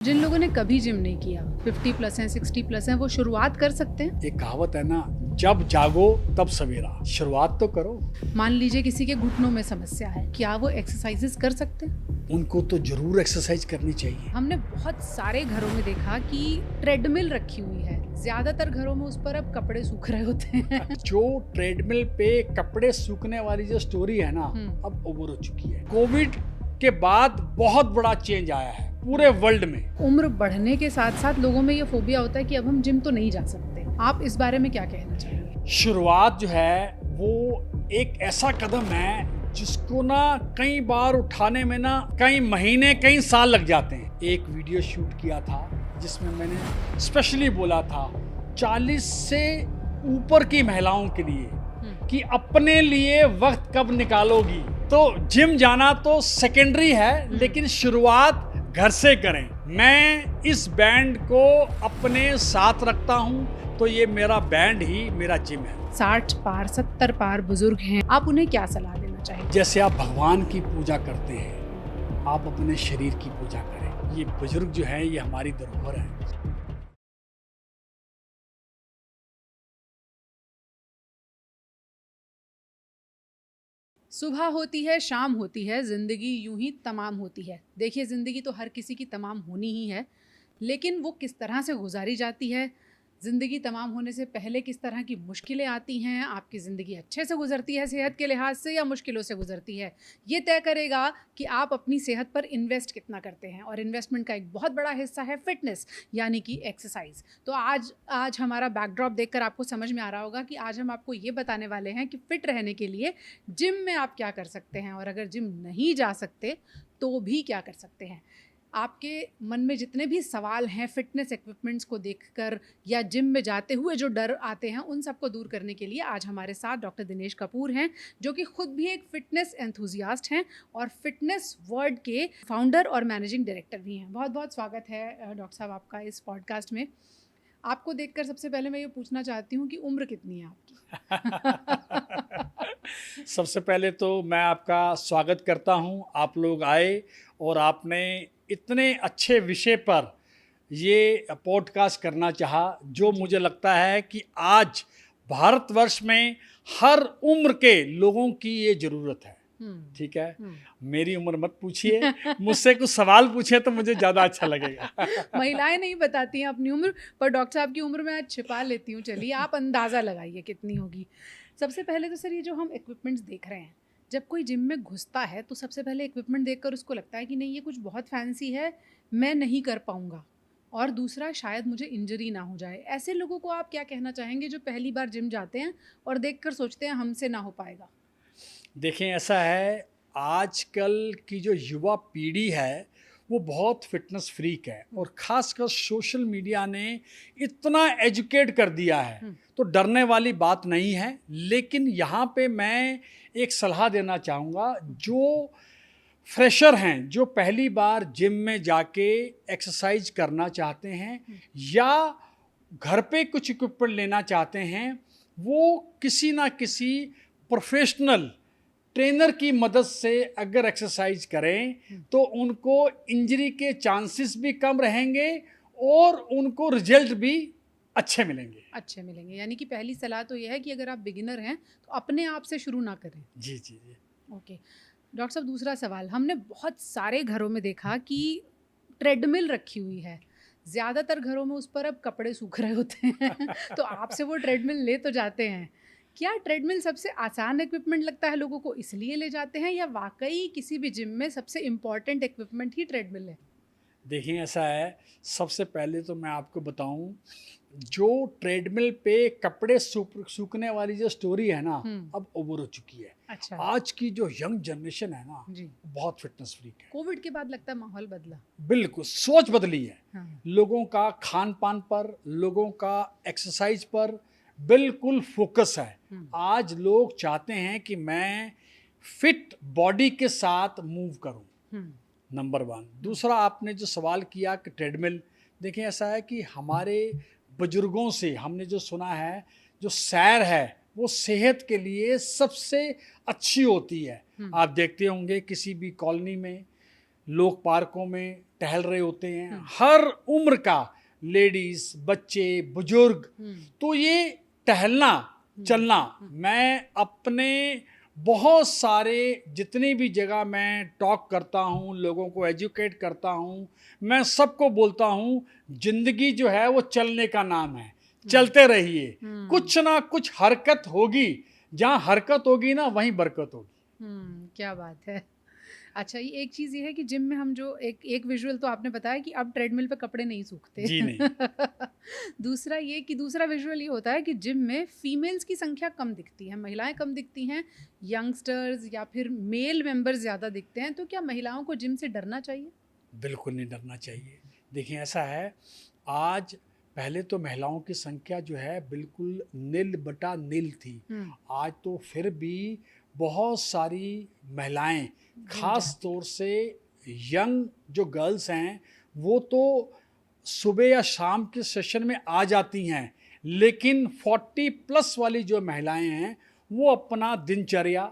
जिन लोगों ने कभी जिम नहीं किया, 50 प्लस हैं, 60 प्लस हैं, वो शुरुआत कर सकते हैं। एक कहावत है ना, जब जागो तब सवेरा। शुरुआत तो करो। मान लीजिए किसी के घुटनों में समस्या है, क्या वो एक्सरसाइजेस कर सकते हैं? उनको तो जरूर एक्सरसाइज करनी चाहिए। हमने बहुत सारे घरों में देखा कि ट्रेडमिल रखी हुई है। ज्यादातर घरों में उस पर अब कपड़े सूख रहे होते हैं। जो ट्रेडमिल पे कपड़े सूखने वाली जो स्टोरी है ना, अब ओवर हो चुकी है। कोविड के बाद बहुत बड़ा चेंज आया है पूरे वर्ल्ड में। उम्र बढ़ने के साथ साथ लोगों में ये फोबिया होता है कि अब हम जिम तो नहीं जा सकते। आप इस बारे में क्या कहना चाहेंगे? शुरुआत जो है वो एक ऐसा कदम है जिसको ना कई बार उठाने में ना कई महीने कई साल लग जाते हैं। एक वीडियो शूट किया था जिसमें मैंने स्पेशली बोला था 40 से ऊपर की महिलाओं के लिए कि अपने लिए वक्त कब निकालोगी। तो जिम जाना तो सेकेंडरी है, लेकिन शुरुआत घर से करें। मैं इस बैंड को अपने साथ रखता हूं, तो ये मेरा बैंड ही मेरा जिम है। 60 पार 70 पार बुजुर्ग हैं, आप उन्हें क्या सलाह देना चाहेंगे? जैसे आप भगवान की पूजा करते हैं, आप अपने शरीर की पूजा करें। ये बुजुर्ग जो है ये हमारी धरोहर है। सुबह होती है, शाम होती है, ज़िंदगी यूं ही तमाम होती है। देखिए, ज़िंदगी तो हर किसी की तमाम होनी ही है, लेकिन वो किस तरह से गुजारी जाती है, ज़िंदगी तमाम होने से पहले किस तरह की मुश्किलें आती हैं, आपकी ज़िंदगी अच्छे से गुजरती है सेहत के लिहाज से या मुश्किलों से गुजरती है, ये तय करेगा कि आप अपनी सेहत पर इन्वेस्ट कितना करते हैं। और इन्वेस्टमेंट का एक बहुत बड़ा हिस्सा है फिटनेस, यानी कि एक्सरसाइज। तो आज हमारा बैकड्रॉप देखकर आपको समझ में आ रहा होगा कि आज हम आपको ये बताने वाले हैं कि फ़िट रहने के लिए जिम में आप क्या कर सकते हैं, और अगर जिम नहीं जा सकते तो भी क्या कर सकते हैं। आपके मन में जितने भी सवाल हैं फिटनेस इक्विपमेंट्स को देखकर या जिम में जाते हुए जो डर आते हैं, उन सबको दूर करने के लिए आज हमारे साथ डॉक्टर दिनेश कपूर हैं, जो कि खुद भी एक फ़िटनेस एंथुजियास्ट हैं और फिटनेस वर्ल्ड के फाउंडर और मैनेजिंग डायरेक्टर भी हैं। बहुत बहुत स्वागत है डॉक्टर साहब आपका इस पॉडकास्ट में। आपको देखकर सबसे पहले मैं ये पूछना चाहती हूँ कि उम्र कितनी है आपकी? सबसे पहले तो मैं आपका स्वागत करता हूं। आप लोग आए और आपने इतने अच्छे विषय पर ये पॉडकास्ट करना चाहा, जो मुझे लगता है कि आज भारतवर्ष में हर उम्र के लोगों की ये ज़रूरत है। ठीक है, मेरी उम्र मत पूछिए, मुझसे कुछ सवाल पूछे तो मुझे ज़्यादा अच्छा लगेगा। महिलाएं नहीं बताती हैं अपनी उम्र, पर डॉक्टर साहब की उम्र मैं आज छिपा लेती हूँ। चलिए, आप अंदाज़ा लगाइए कितनी होगी। सबसे पहले तो सर, ये जो हम इक्विपमेंट्स देख रहे हैं, जब कोई जिम में घुसता है तो सबसे पहले इक्विपमेंट देखकर उसको लगता है कि नहीं, ये कुछ बहुत फैंसी है, मैं नहीं कर पाऊँगा, और दूसरा शायद मुझे इंजरी ना हो जाए। ऐसे लोगों को आप क्या कहना चाहेंगे जो पहली बार जिम जाते हैं और देखकर सोचते हैं हमसे ना हो पाएगा? देखें, ऐसा है, आजकल की जो युवा पीढ़ी है वो बहुत फिटनेस फ्रीक है, और ख़ासकर सोशल मीडिया ने इतना एजुकेट कर दिया है, तो डरने वाली बात नहीं है। लेकिन यहाँ पे मैं एक सलाह देना चाहूँगा, जो फ्रेशर हैं, जो पहली बार जिम में जाके एक्सरसाइज करना चाहते हैं या घर पे कुछ इक्विपमेंट लेना चाहते हैं, वो किसी ना किसी प्रोफेशनल ट्रेनर की मदद से अगर एक्सरसाइज करें तो उनको इंजरी के चांसेस भी कम रहेंगे और उनको रिजल्ट भी अच्छे मिलेंगे। यानी कि पहली सलाह तो यह है कि अगर आप बिगिनर हैं तो अपने आप से शुरू ना करें। जी जी जी। ओके डॉक्टर साहब, दूसरा सवाल। हमने बहुत सारे घरों में देखा कि ट्रेडमिल रखी हुई है। ज़्यादातर घरों में उस पर अब कपड़े सूख रहे होते हैं। तो आपसे वो ट्रेडमिल ले तो जाते हैं। क्या ट्रेडमिल सबसे आसान इक्विपमेंट लगता है लोगों को, इसलिए ले जाते हैं, या वाकई किसी भी जिम में सबसे इम्पॉर्टेंट इक्विपमेंट ही ट्रेडमिल है? देखिए, ऐसा है, सबसे पहले तो मैं आपको बताऊं, जो ट्रेडमिल पे कपड़े सूखने वाली जो स्टोरी है ना, अब ओवर हो चुकी है। अच्छा। आज की जो यंग जनरेशन है ना, जी। बहुत फिटनेस फ्रीक है। कोविड के बाद लगता है माहौल बदला। बिल्कुल, सोच बदली है। हाँ। लोगों का खान पान पर, लोगों का एक्सरसाइज पर बिल्कुल फोकस है। आज लोग चाहते हैं कि मैं फिट बॉडी के साथ मूव करूं, नंबर वन। दूसरा, आपने जो सवाल किया कि ट्रेडमिल, देखिए ऐसा है कि हमारे बुजुर्गों से हमने जो सुना है, जो सैर है वो सेहत के लिए सबसे अच्छी होती है। आप देखते होंगे किसी भी कॉलोनी में, लोग पार्कों में टहल रहे होते हैं, हर उम्र का, लेडीज, बच्चे, बुजुर्ग। तो ये टहलना, चलना, मैं अपने बहुत सारे जितनी भी जगह मैं टॉक करता हूँ, लोगों को एजुकेट करता हूँ, मैं सबको बोलता हूँ जिंदगी जो है वो चलने का नाम है, चलते रहिए, कुछ ना कुछ हरकत होगी, जहाँ हरकत होगी ना वहीं बरकत होगी। क्या बात है। अच्छा, ये एक चीज़ ये है कि जिम में हम जो एक विजुअल तो आपने बताया कि अब ट्रेडमिल पे कपड़े नहीं सूखते। जी नहीं। दूसरा ये कि दूसरा विजुअल ये होता है कि जिम में फीमेल्स की संख्या कम दिखती है, महिलाएं कम दिखती हैं, यंगस्टर्स या फिर मेल मेंबर्स ज़्यादा दिखते हैं। तो क्या महिलाओं को जिम से डरना चाहिए? बिल्कुल नहीं डरना चाहिए। देखिए ऐसा है, आज पहले तो महिलाओं की संख्या जो है बिल्कुल निल बटा निल थी। आज तो फिर भी बहुत सारी महिलाएं, खास तौर से यंग जो गर्ल्स हैं, वो तो सुबह या शाम के सेशन में आ जाती हैं, लेकिन 40+ वाली जो महिलाएं हैं वो अपना दिनचर्या,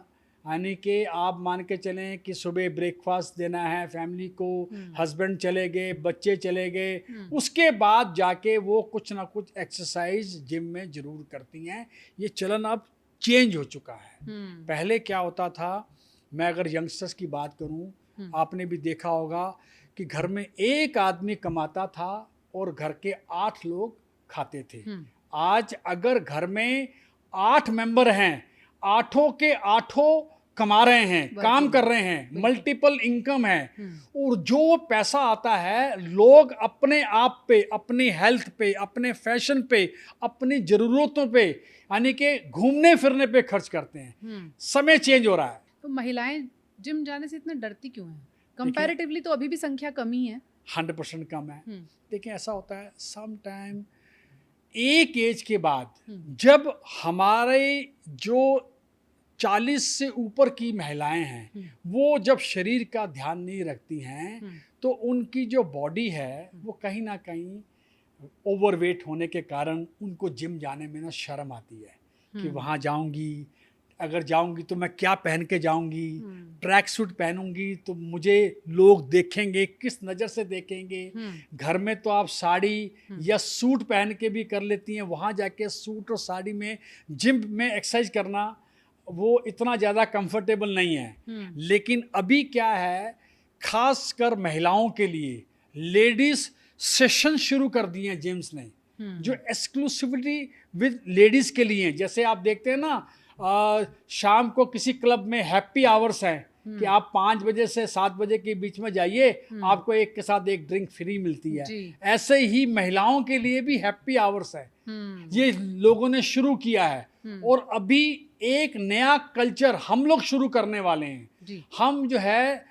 यानी कि आप मान के चलें कि सुबह ब्रेकफास्ट देना है फैमिली को, हस्बैंड चले गए, बच्चे चले गए, उसके बाद जाके वो कुछ ना कुछ एक्सरसाइज जिम में ज़रूर करती हैं। ये चलन अब चेंज हो चुका है। पहले क्या होता था, मैं अगर यंगस्टर्स की बात करूं, आपने भी देखा होगा कि घर में एक आदमी कमाता था और घर के 8 लोग खाते थे। आज अगर घर में 8 मेंबर हैं, 8 के 8 कमा रहे हैं, काम कर रहे हैं, मल्टीपल इनकम है, और जो पैसा आता है लोग अपने आप पे, अपनी हेल्थ पे, अपने फैशन पे, अपनी ज़रूरतों पे, यानी कि घूमने फिरने पे खर्च करते हैं। समय चेंज हो रहा है। तो महिलाएं जिम जाने से इतना डरती क्यों हैं? कंपैरेटिवली तो अभी भी संख्या कम ही है। 100% कम है। देखिए ऐसा होता है, सम टाइम एक एज के बाद जब हमारे जो 40 से ऊपर की महिलाएं हैं, वो जब शरीर का ध्यान नहीं रखती हैं, तो उनकी जो बॉडी है वो कहीं ना कहीं ओवरवेट होने के कारण उनको जिम जाने में ना शर्म आती है कि वहाँ जाऊंगी, अगर जाऊंगी तो मैं क्या पहन के जाऊंगी, ट्रैक सूट पहनूंगी तो मुझे लोग देखेंगे, किस नज़र से देखेंगे। घर में तो आप साड़ी या सूट पहन के भी कर लेती हैं, वहाँ जाके सूट और साड़ी में जिम में एक्सरसाइज करना वो इतना ज़्यादा कंफर्टेबल नहीं है। लेकिन अभी क्या है, खास कर महिलाओं के लिए लेडीज़ सेशन शुरू कर दिए हैं जिम्स ने, जो एक्सक्लूसिविटी विद लेडीज़ के लिए। जैसे आप देखते हैं ना, शाम को किसी क्लब में हैप्पी आवर्स हैं कि आप 5 बजे से 7 बजे के बीच में जाइए, आपको एक के साथ एक ड्रिंक फ्री मिलती है। ऐसे ही महिलाओं के लिए भी हैप्पी आवर्स है, ये लोगों ने शुरू किया है। और अभी एक नया कल्चर हम लोग शुरू करने वाले हैं। हम जो है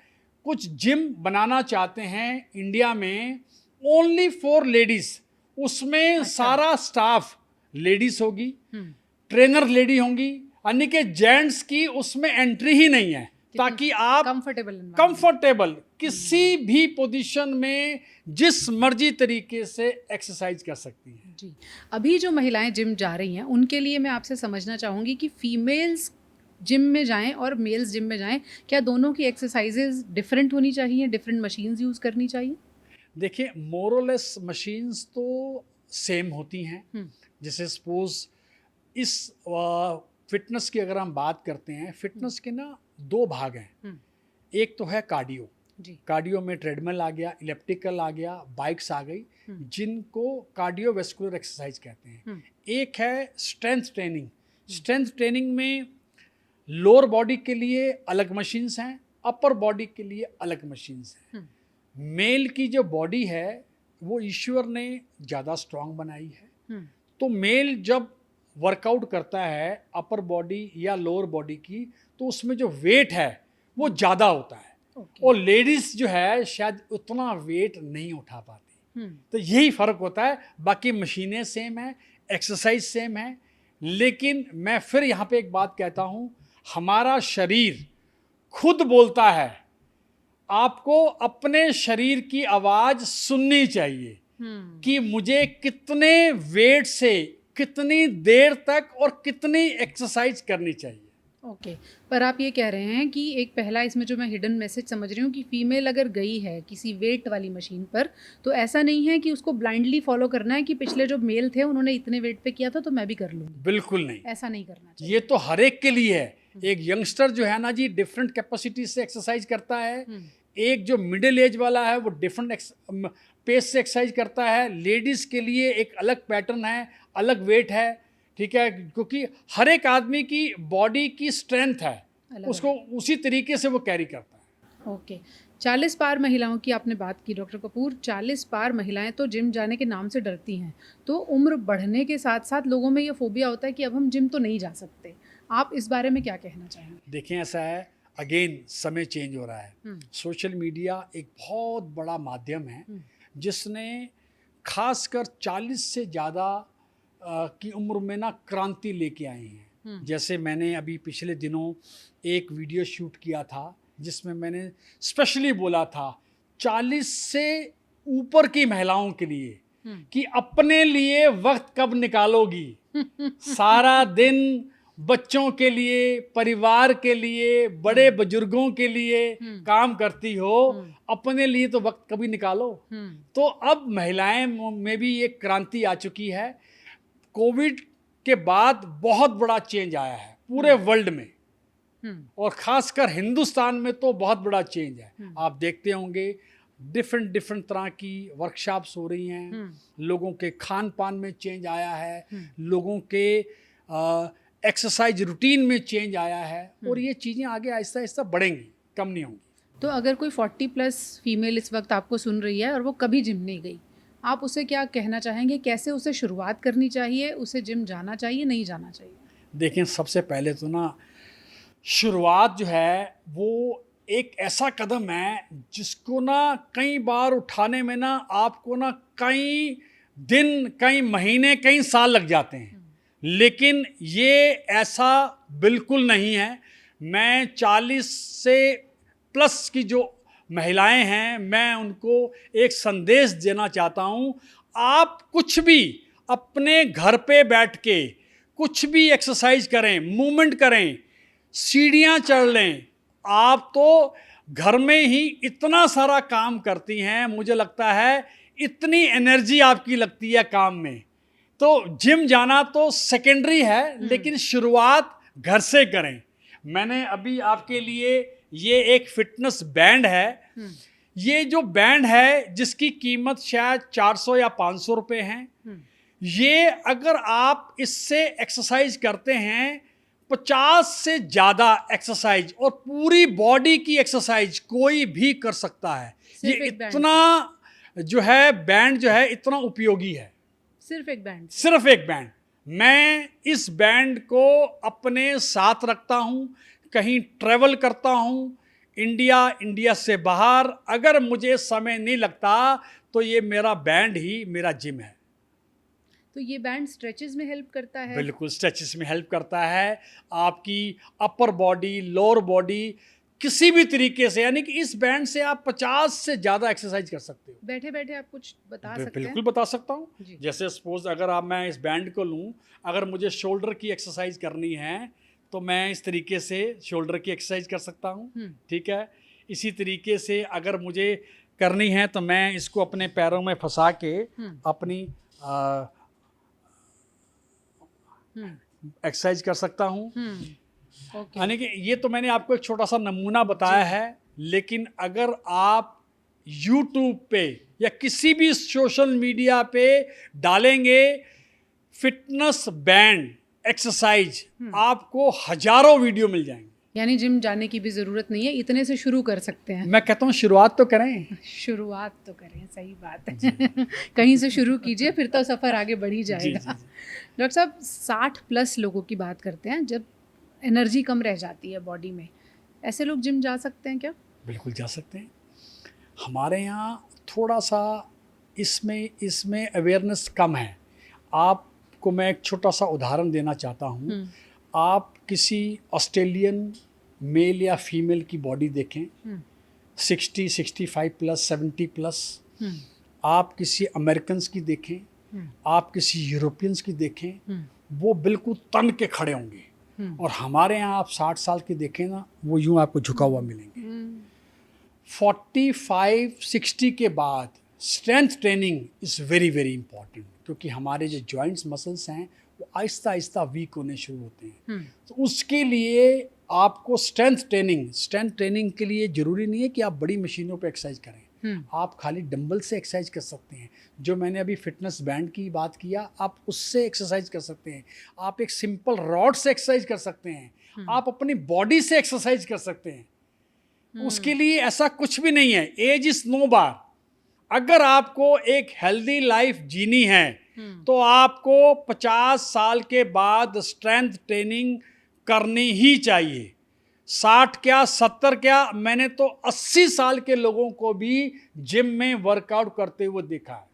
कुछ जिम बनाना चाहते हैं इंडिया में, ओनली फॉर लेडीज। उसमें सारा स्टाफ लेडीज होगी, ट्रेनर लेडी होंगी, यानी कि जेंट्स की उसमें एंट्री ही नहीं है, ताकि आप कंफर्टेबल किसी भी पोजीशन में जिस मर्जी तरीके से एक्सरसाइज कर सकती हैं। जी, अभी जो महिलाएं जिम जा रही हैं उनके लिए मैं आपसे समझना चाहूँगी कि फीमेल्स जिम में जाएं और मेल्स जिम में जाएं, क्या दोनों की एक्सरसाइजेज डिफरेंट होनी चाहिए, डिफरेंट मशीन्स यूज़ करनी चाहिए? देखिए मोरलेस मशीन्स तो सेम होती हैं। जैसे सपोज इस फिटनेस की अगर हम बात करते हैं, फिटनेस के ना 2 भाग हैं। एक तो है कार्डियो, कार्डियो में ट्रेडमिल आ गया, इलेप्टिकल आ गया, बाइक्स आ गई, जिनको कार्डियोवैस्कुलर एक्सरसाइज कहते हैं। एक है स्ट्रेंथ ट्रेनिंग। स्ट्रेंथ ट्रेनिंग में लोअर बॉडी के लिए अलग मशीन्स हैं, अपर बॉडी के लिए अलग मशीन्स हैं। मेल की जो बॉडी है वो ईश्वर ने ज़्यादा स्ट्रांग बनाई है, तो मेल जब वर्कआउट करता है अपर बॉडी या लोअर बॉडी की, तो उसमें जो वेट है वो ज़्यादा होता है। और लेडीज़ जो है शायद उतना वेट नहीं उठा पाती। तो यही फ़र्क होता है, बाकी मशीनें सेम हैं, एक्सरसाइज सेम है। लेकिन मैं फिर यहाँ पे एक बात कहता हूँ, हमारा शरीर खुद बोलता है, आपको अपने शरीर की आवाज़ सुननी चाहिए कि मुझे कितने वेट से कितनी देर तक और कितनी एक्सरसाइज करनी चाहिए। ओके। पर आप ये कह रहे हैं कि एक पहला इसमें जो मैं हिडन मैसेज समझ रही हूँ कि फीमेल अगर गई है किसी वेट वाली मशीन पर, तो ऐसा नहीं है कि उसको ब्लाइंडली फॉलो करना है कि पिछले जो मेल थे उन्होंने इतने वेट पे किया था तो मैं भी कर लूँगी। बिल्कुल नहीं, ऐसा नहीं करना चाहिए। ये तो हर एक के लिए है। एक यंगस्टर जो है ना जी, डिफरेंट कैपेसिटी से एक्सरसाइज करता है। एक जो मिडिल एज वाला है वो डिफरेंट पेस से एक्सरसाइज करता है। लेडीज के लिए एक अलग पैटर्न है, अलग वेट है, ठीक है, क्योंकि हर एक आदमी की बॉडी की स्ट्रेंथ है, अलग उसको उसी तरीके से वो कैरी करता है। ओके। 40 पार महिलाओं की आपने बात की डॉक्टर कपूर। 40 पार महिलाएं तो जिम जाने के नाम से डरती हैं। तो उम्र बढ़ने के साथ साथ लोगों में ये फोबिया होता है कि अब हम जिम तो नहीं जा सकते। आप इस बारे में क्या कहना चाहेंगे? देखें, ऐसा है, अगेन समय चेंज हो रहा है। सोशल मीडिया एक बहुत बड़ा माध्यम है जिसने खासकर 40 से ज़्यादा की उम्र में ना क्रांति लेके आए हैं। जैसे मैंने अभी पिछले दिनों एक वीडियो शूट किया था जिसमें मैंने स्पेशली बोला था 40 से ऊपर की महिलाओं के लिए कि अपने लिए वक्त कब निकालोगी। सारा दिन बच्चों के लिए, परिवार के लिए, बड़े बुजुर्गों के लिए काम करती हो, अपने लिए तो वक्त कभी निकालो। तो अब महिलाएं में भी एक क्रांति आ चुकी है। कोविड के बाद बहुत बड़ा चेंज आया है पूरे वर्ल्ड में, और खासकर हिंदुस्तान में तो बहुत बड़ा चेंज है। आप देखते होंगे डिफरेंट तरह की वर्कशॉप्स हो रही हैं, लोगों के खान पान में चेंज आया है, लोगों के एक्सरसाइज रूटीन में चेंज आया है, और ये चीज़ें आगे आहिस्ता आहिस्ता बढ़ेंगी, कम नहीं होंगी। तो अगर कोई 40+ फीमेल इस वक्त आपको सुन रही है और वो कभी जिम नहीं गई, आप उसे क्या कहना चाहेंगे? कैसे उसे शुरुआत करनी चाहिए? उसे जिम जाना चाहिए, नहीं जाना चाहिए? देखें, सबसे पहले तो ना शुरुआत जो है वो एक ऐसा कदम है जिसको ना कई बार उठाने में ना आपको ना कई दिन, कई महीने, कई साल लग जाते हैं, लेकिन ये ऐसा बिल्कुल नहीं है। मैं 40 से प्लस की जो महिलाएं हैं, मैं उनको एक संदेश देना चाहता हूं। आप कुछ भी अपने घर पे बैठ के कुछ भी एक्सरसाइज करें, मूवमेंट करें, सीढ़ियां चढ़ लें। आप तो घर में ही इतना सारा काम करती हैं, मुझे लगता है इतनी एनर्जी आपकी लगती है काम में, तो जिम जाना तो सेकेंडरी है, लेकिन शुरुआत घर से करें। मैंने अभी आपके लिए ये एक फिटनेस बैंड है। ये जो बैंड है जिसकी कीमत शायद 400 या 500 रुपये है, ये अगर आप इससे एक्सरसाइज करते हैं, 50 से ज़्यादा एक्सरसाइज और पूरी बॉडी की एक्सरसाइज कोई भी कर सकता है। ये इतना जो है बैंड जो है इतना उपयोगी है। सिर्फ एक बैंड? सिर्फ एक बैंड। मैं इस बैंड को अपने साथ रखता हूँ, कहीं ट्रैवल करता हूँ, इंडिया से बाहर, अगर मुझे समय नहीं लगता तो ये मेरा बैंड ही मेरा जिम है। तो ये बैंड स्ट्रेचेस में हेल्प करता है? बिल्कुल, स्ट्रेचेस में हेल्प करता है। आपकी अपर बॉडी, लोअर बॉडी, किसी भी तरीके से, यानी कि इस बैंड से आप 50 से ज़्यादा एक्सरसाइज कर सकते हो। बैठे बैठे आप कुछ बता सकते हैं? बिल्कुल बता सकता हूँ। जैसे सपोज अगर आप, मैं इस बैंड को लूँ, अगर मुझे शोल्डर की एक्सरसाइज करनी है तो मैं इस तरीके से शोल्डर की एक्सरसाइज कर सकता हूँ, ठीक है। इसी तरीके से अगर मुझे करनी है तो मैं इसको अपने पैरों में फंसा के अपनी एक्सरसाइज कर सकता हूँ। यानी कि ये तो मैंने आपको एक छोटा सा नमूना बताया है, लेकिन अगर आप YouTube पे या किसी भी सोशल मीडिया पे डालेंगे फिटनेस बैंड एक्सरसाइज, आपको हजारों वीडियो मिल जाएंगे। यानी जिम जाने की भी ज़रूरत नहीं है, इतने से शुरू कर सकते हैं। मैं कहता हूँ शुरुआत तो करें। शुरुआत तो करें, सही बात है। कहीं से शुरू कीजिए, फिर तो सफ़र आगे बढ़ ही जाएगा। डॉक्टर साहब, 60+ लोगों की बात करते हैं, जब एनर्जी कम रह जाती है बॉडी में, ऐसे लोग जिम जा सकते हैं क्या? बिल्कुल जा सकते हैं। हमारे यहाँ थोड़ा सा इसमें अवेयरनेस कम है। आपको मैं एक छोटा सा उदाहरण देना चाहता हूँ। आप किसी ऑस्ट्रेलियन मेल या फीमेल की बॉडी देखें, 60, 65 प्लस, 70 प्लस। आप किसी अमेरिकन की देखें, आप किसी यूरोपियंस की देखें, वो बिल्कुल तन के खड़े होंगे, और हमारे यहाँ आप 60 साल के देखें ना, वो यूँ आपको झुका हुआ मिलेंगे। 45-60 के बाद strength training is very very important, क्योंकि हमारे जो जॉइंट्स मसल्स हैं वो आहिस्ता आहिस्ता वीक होने शुरू होते हैं। तो उसके लिए आपको स्ट्रेंथ ट्रेनिंग के लिए ज़रूरी नहीं है कि आप बड़ी मशीनों पे एक्सरसाइज करें। आप खाली डंबल से एक्सरसाइज कर सकते हैं। जो मैंने अभी फिटनेस बैंड की बात किया, आप उससे एक्सरसाइज कर सकते हैं। आप एक सिंपल रॉड से एक्सरसाइज कर सकते हैं। आप अपनी बॉडी से एक्सरसाइज कर सकते हैं। उसके लिए ऐसा कुछ भी नहीं है, एज इज नो बार। अगर आपको एक हेल्दी लाइफ जीनी है तो आपको 50 साल के बाद स्ट्रेंथ ट्रेनिंग करनी ही चाहिए। 60 क्या 70 क्या, मैंने तो 80 साल के लोगों को भी जिम में वर्कआउट करते हुए देखा है।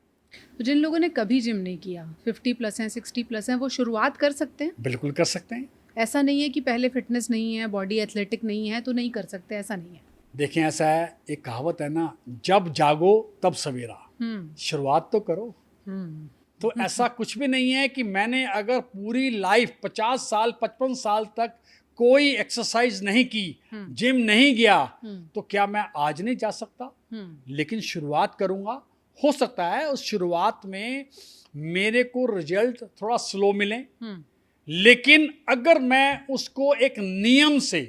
तो जिन लोगों ने कभी जिम नहीं किया, 50 प्लस हैं, 60 प्लस हैं, वो शुरुआत कर सकते हैं? बिल्कुल कर सकते हैं। ऐसा नहीं है कि पहले फिटनेस नहीं है, बॉडी एथलेटिक नहीं है तो नहीं कर सकते, ऐसा नहीं है। देखें, ऐसा है, एक कहावत है ना, जब जागो तब सवेरा। शुरुआत तो करो। तो ऐसा कुछ भी नहीं है कि मैंने अगर पूरी लाइफ 50 साल 55 साल तक कोई एक्सरसाइज नहीं की, जिम नहीं गया, तो क्या मैं आज नहीं जा सकता? लेकिन शुरुआत करूंगा। हो सकता है उस शुरुआत में मेरे को रिजल्ट थोड़ा स्लो मिले, लेकिन अगर मैं उसको एक नियम से,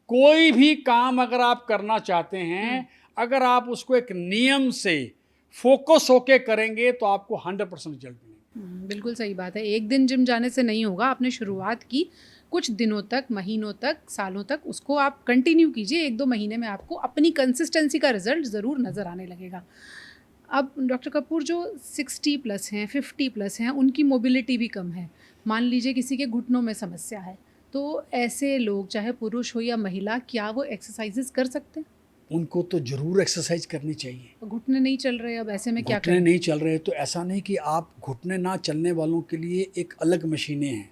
कोई भी काम अगर आप करना चाहते हैं, अगर आप उसको एक नियम से फोकस होके करेंगे तो आपको 100% रिजल्ट मिलेंगे। बिल्कुल सही बात है। एक दिन जिम जाने से नहीं होगा। आपने शुरुआत की, कुछ दिनों तक, महीनों तक, सालों तक उसको आप कंटिन्यू कीजिए। 1-2 महीने में आपको अपनी कंसिस्टेंसी का रिजल्ट ज़रूर नज़र आने लगेगा। अब डॉक्टर कपूर, जो 60 प्लस हैं, 50 प्लस हैं, उनकी मोबिलिटी भी कम है। मान लीजिए किसी के घुटनों में समस्या है, तो ऐसे लोग, चाहे पुरुष हो या महिला, क्या वो एक्सरसाइजेस कर सकते हैं? उनको तो जरूर एक्सरसाइज करनी चाहिए। घुटने नहीं चल रहे, अब ऐसे में क्या घुटने नहीं चल रहे तो ऐसा नहीं कि आप, घुटने ना चलने वालों के लिए एक अलग मशीनें हैं।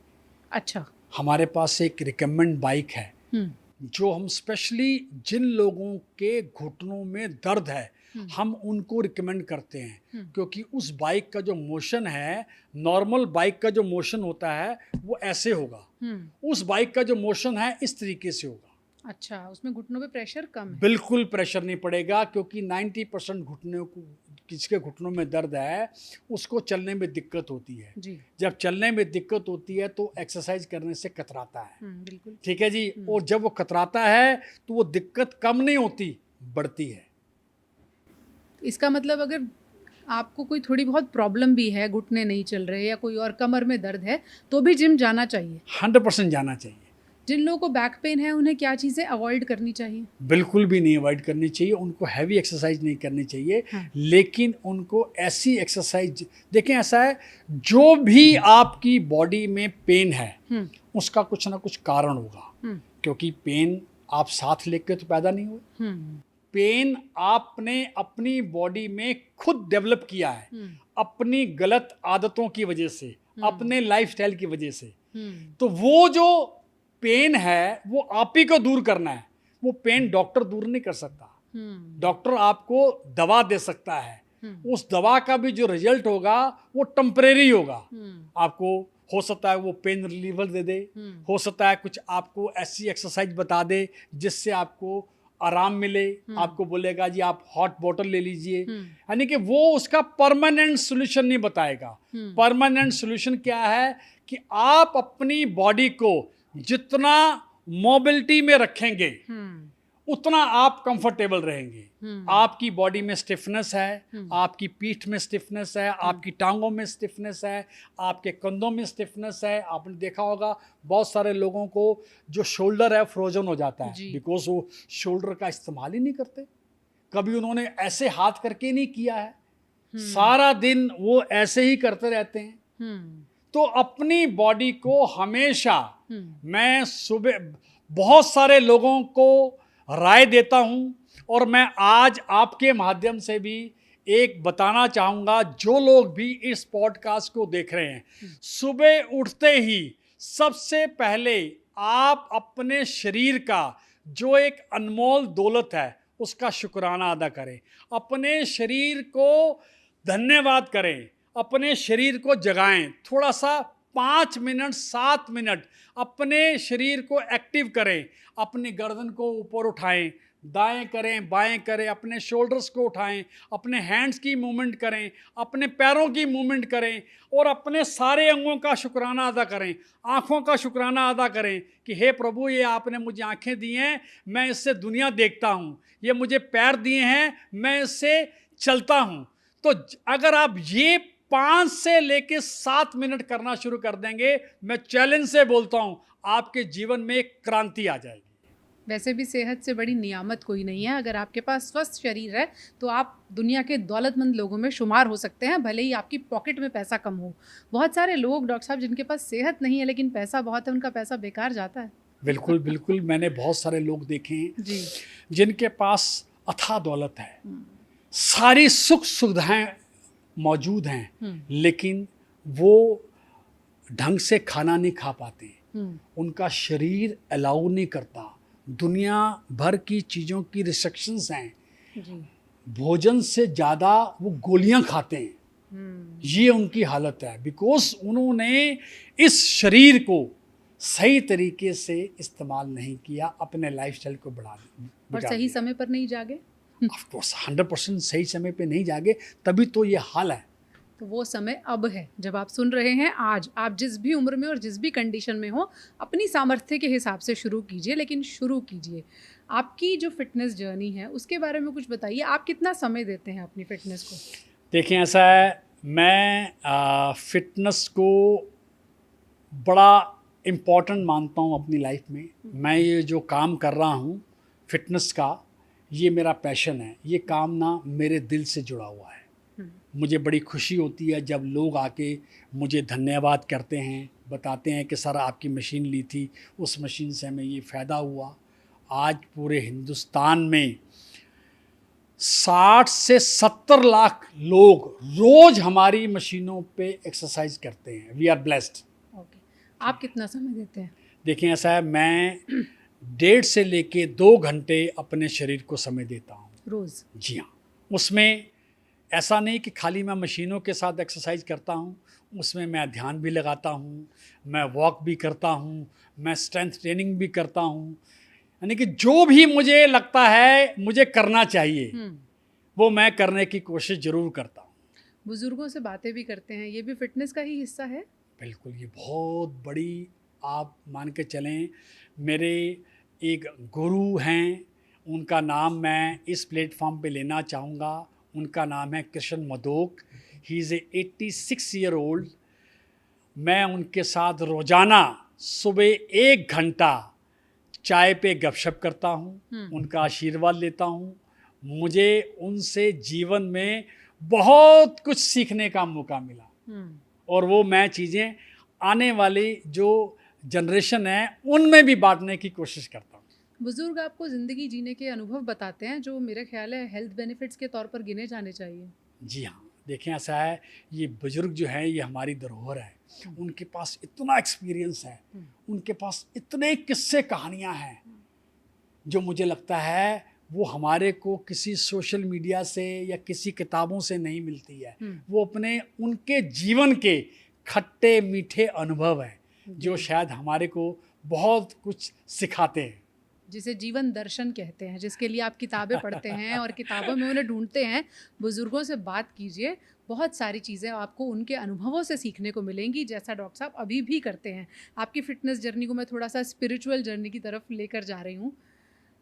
अच्छा। हमारे पास एक रिकमेंड बाइक है जो हम स्पेशली जिन लोगों के घुटनों में दर्द है, हम उनको रिकमेंड करते हैं, क्योंकि उस बाइक का जो मोशन है, नॉर्मल बाइक का जो मोशन होता है वो ऐसे होगा, उस बाइक का जो मोशन है इस तरीके से होगा। अच्छा, उसमें घुटनों पे प्रेशर कम है? बिल्कुल प्रेशर नहीं पड़ेगा, क्योंकि 90% घुटनों को, किसके घुटनों में दर्द है उसको चलने में दिक्कत होती है जी। जब चलने में दिक्कत होती है तो एक्सरसाइज करने से कतराता है। बिल्कुल ठीक है जी। और जब वो कतराता है तो वो दिक्कत कम नहीं होती, बढ़ती है। इसका मतलब अगर आपको कोई थोड़ी बहुत प्रॉब्लम भी है, घुटने नहीं चल रहे या कोई और कमर में दर्द है, तो भी जिम जाना चाहिए? 100% जाना चाहिए। जिन लोगों को बैक पेन है, उन्हें क्या चीज़ें अवॉइड करनी चाहिए? बिल्कुल भी नहीं अवॉइड करनी चाहिए, उनको हैवी एक्सरसाइज नहीं करनी चाहिए। लेकिन उनको ऐसी एक्सरसाइज, देखें ऐसा है, जो भी आपकी बॉडी में पेन है उसका कुछ ना कुछ कारण होगा, क्योंकि पेन आप साथ लेके तो पैदा नहीं हुए। पेन आपने अपनी बॉडी में खुद डेवलप किया है, अपनी गलत आदतों की वजह से, अपने लाइफस्टाइल की वजह से। तो वो जो पेन है वो आप ही को दूर करना है। वो पेन डॉक्टर दूर नहीं कर सकता। डॉक्टर आपको दवा दे सकता है, उस दवा का भी जो रिजल्ट होगा वो टेम्परेरी होगा। आपको हो सकता है वो पेन रिलीवर दे दे, हो सकता है कुछ आपको ऐसी एक्सरसाइज बता दे जिससे आपको आराम मिले। आपको बोलेगा जी आप हॉट बॉटल ले लीजिए, यानी कि वो उसका परमानेंट सोल्यूशन नहीं बताएगा। परमानेंट सोल्यूशन क्या है कि आप अपनी बॉडी को जितना मोबिलिटी में रखेंगे उतना आप कंफर्टेबल रहेंगे। आपकी बॉडी में स्टिफनेस है, आपकी पीठ में स्टिफनेस है, आपकी टांगों में स्टिफनेस है, आपके कंधों में स्टिफनेस है। आपने देखा होगा बहुत सारे लोगों को जो शोल्डर है फ्रोजन हो जाता है, बिकॉज वो शोल्डर का इस्तेमाल ही नहीं करते। कभी उन्होंने ऐसे हाथ करके नहीं किया है, सारा दिन वो ऐसे ही करते रहते हैं। तो अपनी बॉडी को हमेशा, मैं सुबह बहुत सारे लोगों को राय देता हूं और मैं आज आपके माध्यम से भी एक बताना चाहूँगा, जो लोग भी इस पॉडकास्ट को देख रहे हैं, सुबह उठते ही सबसे पहले आप अपने शरीर का जो एक अनमोल दौलत है उसका शुक्राना अदा करें। अपने शरीर को धन्यवाद करें, अपने शरीर को जगाएं, थोड़ा सा 5 मिनट 7 मिनट अपने शरीर को एक्टिव करें, अपनी गर्दन को ऊपर उठाएं, दाएं करें बाएं करें, अपने शोल्डर्स को उठाएं, अपने हैंड्स की मूवमेंट करें, अपने पैरों की मूवमेंट करें और अपने सारे अंगों का शुक्राना अदा करें। आँखों का शुक्राना अदा करें कि हे प्रभु, ये आपने मुझे आँखें दी हैं, मैं इससे दुनिया देखता हूँ। ये मुझे पैर दिए हैं, मैं इससे चलता हूँ। तो अगर आप ये 5 से लेके 7 मिनट करना शुरू कर देंगे, मैं चैलेंज से बोलता हूँ आपके जीवन में एक क्रांति आ जाएगी। वैसे भी सेहत से बड़ी नियामत कोई नहीं है। अगर आपके पास स्वस्थ शरीर है तो आप दुनिया के दौलतमंद लोगों में शुमार हो सकते हैं, भले ही आपकी पॉकेट में पैसा कम हो। बहुत सारे लोग डॉक्टर साहब जिनके पास सेहत नहीं है लेकिन पैसा बहुत है, उनका पैसा बेकार जाता है। बिल्कुल बिल्कुल, मैंने बहुत सारे लोग देखे हैं जी। जिनके पास अथाह दौलत है, सारी सुख सुविधाएं मौजूद हैं, लेकिन वो ढंग से खाना नहीं खा पाते, उनका शरीर अलाउ नहीं करता, दुनिया भर की चीज़ों की रिस्ट्रिक्शंस हैं जी। भोजन से ज़्यादा वो गोलियां खाते हैं। ये उनकी हालत है, बिकॉज उन्होंने इस शरीर को सही तरीके से इस्तेमाल नहीं किया, अपने लाइफस्टाइल को और सही समय पर नहीं जागे। ऑफ कोर्स 100% सही समय पे नहीं जागे, तभी तो ये हाल है। तो वो समय अब है जब आप सुन रहे हैं। आज आप जिस भी उम्र में और जिस भी कंडीशन में हो, अपनी सामर्थ्य के हिसाब से शुरू कीजिए, लेकिन शुरू कीजिए। आपकी जो फिटनेस जर्नी है उसके बारे में कुछ बताइए। आप कितना समय देते हैं अपनी फिटनेस को? देखिए, ऐसा है, मैं फिटनेस को बड़ा इम्पॉर्टेंट मानता हूँ अपनी लाइफ में। मैं ये जो काम कर रहा हूँ फिटनेस का, ये मेरा पैशन है। ये काम ना मेरे दिल से जुड़ा हुआ है। मुझे बड़ी खुशी होती है जब लोग आके मुझे धन्यवाद करते हैं, बताते हैं कि सर आपकी मशीन ली थी, उस मशीन से हमें ये फ़ायदा हुआ। आज पूरे हिंदुस्तान में 60 से 70 लाख लोग रोज़ हमारी मशीनों पे एक्सरसाइज करते हैं। We are blessed. ओके, आप कितना समय देते हैं? देखिए, ऐसा है, मैं 1.5 से लेके 2 घंटे अपने शरीर को समय देता हूँ रोज़? जी हाँ। उसमें ऐसा नहीं कि खाली मैं मशीनों के साथ एक्सरसाइज करता हूँ, उसमें मैं ध्यान भी लगाता हूँ, मैं वॉक भी करता हूँ, मैं स्ट्रेंथ ट्रेनिंग भी करता हूँ। यानी कि जो भी मुझे लगता है मुझे करना चाहिए वो मैं करने की कोशिश ज़रूर करता हूँ। बुज़ुर्गों से बातें भी करते हैं, ये भी फिटनेस का ही हिस्सा है? बिल्कुल, ये बहुत बड़ी, आप मान के चलें, मेरे एक गुरु हैं, उनका नाम मैं इस प्लेटफॉर्म पे लेना चाहूँगा। उनका नाम है Krishna Madhok. He is a 86 year old. मैं उनके साथ रोज़ाना सुबह 1 घंटा चाय पे गपशप करता हूँ, उनका आशीर्वाद लेता हूँ। मुझे उनसे जीवन में बहुत कुछ सीखने का मौका मिला और वो मैं चीज़ें आने वाली जो जनरेशन है उनमें भी बांटने की कोशिश करता हूँ। बुजुर्ग आपको ज़िंदगी जीने के अनुभव बताते हैं जो मेरे ख्याल है हेल्थ बेनिफिट्स के तौर पर गिने जाने चाहिए। जी हाँ, देखें, ऐसा है, ये बुजुर्ग जो हैं ये हमारी धरोहर है। उनके पास इतना एक्सपीरियंस है, उनके पास इतने किस्से कहानियाँ हैं जो मुझे लगता है वो हमारे को किसी सोशल मीडिया से या किसी किताबों से नहीं मिलती है। वो अपने उनके जीवन के खट्टे मीठे अनुभव हैं जो शायद हमारे को बहुत कुछ सिखाते हैं, जिसे जीवन दर्शन कहते हैं, जिसके लिए आप किताबें पढ़ते हैं और किताबों में उन्हें ढूंढते हैं। बुजुर्गों से बात कीजिए, बहुत सारी चीज़ें आपको उनके अनुभवों से सीखने को मिलेंगी, जैसा डॉक्टर साहब अभी भी करते हैं। आपकी फ़िटनेस जर्नी को मैं थोड़ा सा स्पिरिचुअल जर्नी की तरफ लेकर जा रही हूँ।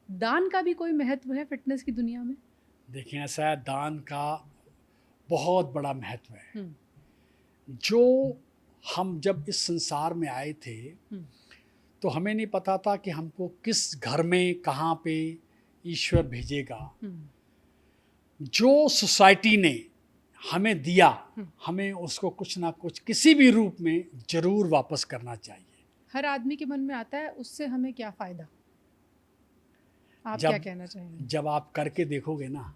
दान का भी कोई महत्व है फ़िटनेस की दुनिया में? देखिए, ऐसा है, दान का बहुत बड़ा महत्व है। जो हम जब इस संसार में आए थे तो हमें नहीं पता था कि हमको किस घर में कहाँ पे ईश्वर भेजेगा। जो सोसाइटी ने हमें दिया, हमें उसको कुछ ना कुछ किसी भी रूप में ज़रूर वापस करना चाहिए। हर आदमी के मन में आता है उससे हमें क्या फ़ायदा, आप क्या कहना चाहेंगे? जब आप करके देखोगे ना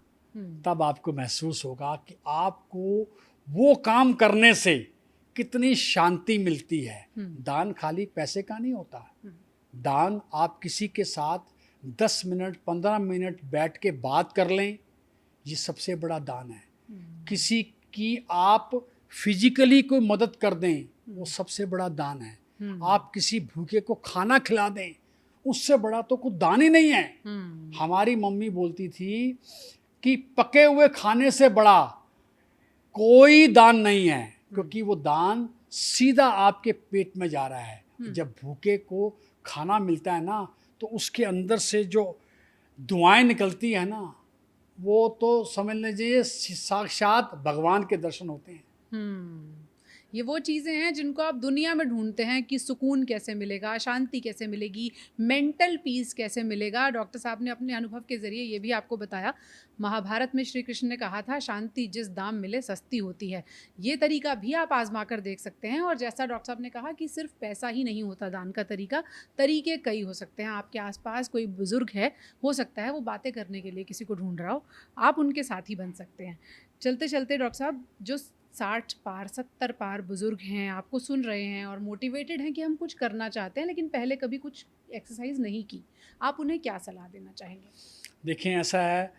तब आपको महसूस होगा कि आपको वो काम करने से कितनी शांति मिलती है। दान खाली पैसे का नहीं होता। दान आप किसी के साथ 10 मिनट 15 मिनट बैठ के बात कर लें, ये सबसे बड़ा दान है। किसी की आप फिजिकली कोई मदद कर दें, वो सबसे बड़ा दान है। हम्म, आप किसी भूखे को खाना खिला दें, उससे बड़ा तो कोई दान ही नहीं है। हमारी मम्मी बोलती थी कि पके हुए खाने से बड़ा कोई दान नहीं है, क्योंकि वो दान सीधा आपके पेट में जा रहा है। जब भूखे को खाना मिलता है ना, तो उसके अंदर से जो दुआएं निकलती है ना, वो तो समझ लीजिए साक्षात भगवान के दर्शन होते हैं। ये वो चीज़ें हैं जिनको आप दुनिया में ढूंढते हैं कि सुकून कैसे मिलेगा, शांति कैसे मिलेगी, मेंटल पीस कैसे मिलेगा। डॉक्टर साहब ने अपने अनुभव के ज़रिए ये भी आपको बताया। महाभारत में श्री कृष्ण ने कहा था, शांति जिस दाम मिले सस्ती होती है। ये तरीका भी आप आजमा कर देख सकते हैं। और जैसा डॉक्टर साहब ने कहा कि सिर्फ पैसा ही नहीं होता दान का तरीका, तरीके कई हो सकते हैं। आपके आसपास कोई बुज़ुर्ग है, हो सकता है वो बातें करने के लिए किसी को ढूंढ रहा हो, आप उनके साथी बन सकते हैं। चलते चलते डॉक्टर साहब, जो 60 पार 70 पार बुज़ुर्ग हैं, आपको सुन रहे हैं और मोटिवेटेड हैं कि हम कुछ करना चाहते हैं लेकिन पहले कभी कुछ एक्सरसाइज नहीं की, आप उन्हें क्या सलाह देना चाहेंगे? देखें, ऐसा है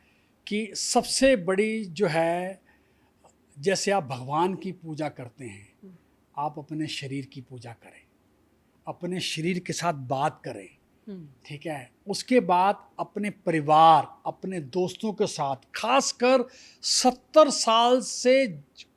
कि सबसे बड़ी जो है, जैसे आप भगवान की पूजा करते हैं, आप अपने शरीर की पूजा करें, अपने शरीर के साथ बात करें, ठीक है। उसके बाद अपने परिवार, अपने दोस्तों के साथ, खासकर 70 साल से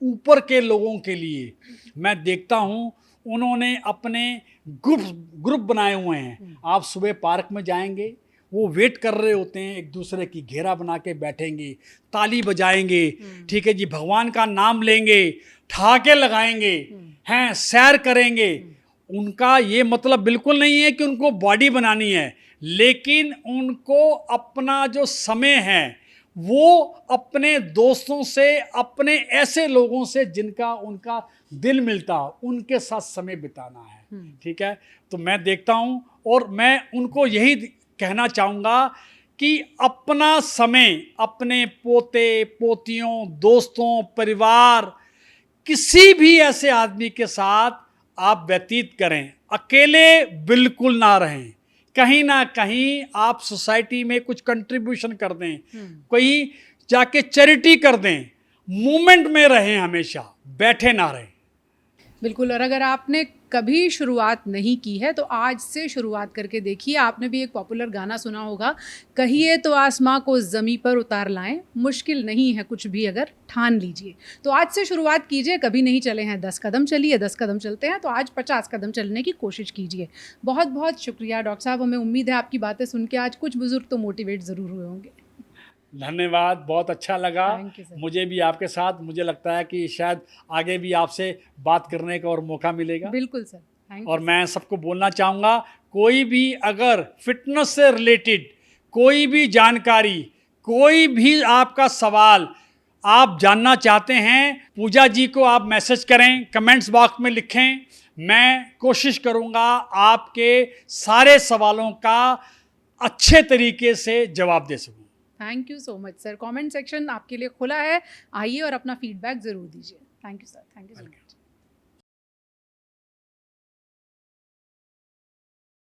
ऊपर के लोगों के लिए मैं देखता हूँ, उन्होंने अपने ग्रुप बनाए हुए हैं। आप सुबह पार्क में जाएंगे, वो वेट कर रहे होते हैं, एक दूसरे की घेरा बना के बैठेंगे, ताली बजाएंगे, ठीक है जी, भगवान का नाम लेंगे, ठहाके लगाएंगे, हैं, सैर करेंगे। उनका ये मतलब बिल्कुल नहीं है कि उनको बॉडी बनानी है, लेकिन उनको अपना जो समय है वो अपने दोस्तों से, अपने ऐसे लोगों से जिनका उनका दिल मिलता हो, उनके साथ समय बिताना है, ठीक है। तो मैं देखता हूँ और मैं उनको यही कहना चाहूँगा कि अपना समय अपने पोते पोतियों, दोस्तों, परिवार, किसी भी ऐसे आदमी के साथ आप व्यतीत करें। अकेले बिल्कुल ना रहें, कहीं ना कहीं आप सोसाइटी में कुछ कंट्रीब्यूशन कर दें, कोई जाके चैरिटी कर दें, मूवमेंट में रहें, हमेशा बैठे ना रहें। बिल्कुल। और अगर आपने कभी शुरुआत नहीं की है तो आज से शुरुआत करके देखिए। आपने भी एक पॉपुलर गाना सुना होगा, कहिए तो आसमां को ज़मीं पर उतार लाएं, मुश्किल नहीं है कुछ भी अगर ठान लीजिए। तो आज से शुरुआत कीजिए। कभी नहीं चले हैं 10 कदम, चलिए 10 कदम चलते हैं तो आज 50 कदम चलने की कोशिश कीजिए। बहुत बहुत शुक्रिया डॉक्टर साहब। हमें उम्मीद है आपकी बातें सुन के आज कुछ बुजुर्ग तो मोटिवेट ज़रूर हुए होंगे। धन्यवाद, बहुत अच्छा लगा Thank you, sir. मुझे भी आपके साथ। मुझे लगता है कि शायद आगे भी आपसे बात करने का और मौका मिलेगा। बिल्कुल सर, थैंक और यू। मैं सबको बोलना चाहूँगा, कोई भी अगर फिटनेस से रिलेटेड कोई भी जानकारी, कोई भी आपका सवाल आप जानना चाहते हैं, पूजा जी को आप मैसेज करें, कमेंट्स बॉक्स में लिखें। मैं कोशिश करूँगा आपके सारे सवालों का अच्छे तरीके से जवाब दे सकूँ। Thank you so much sir. Comment section आपके लिए खुला है, आइए और अपना फीडबैक ज़रूर दीजिए। Thank you sir, thank you so much.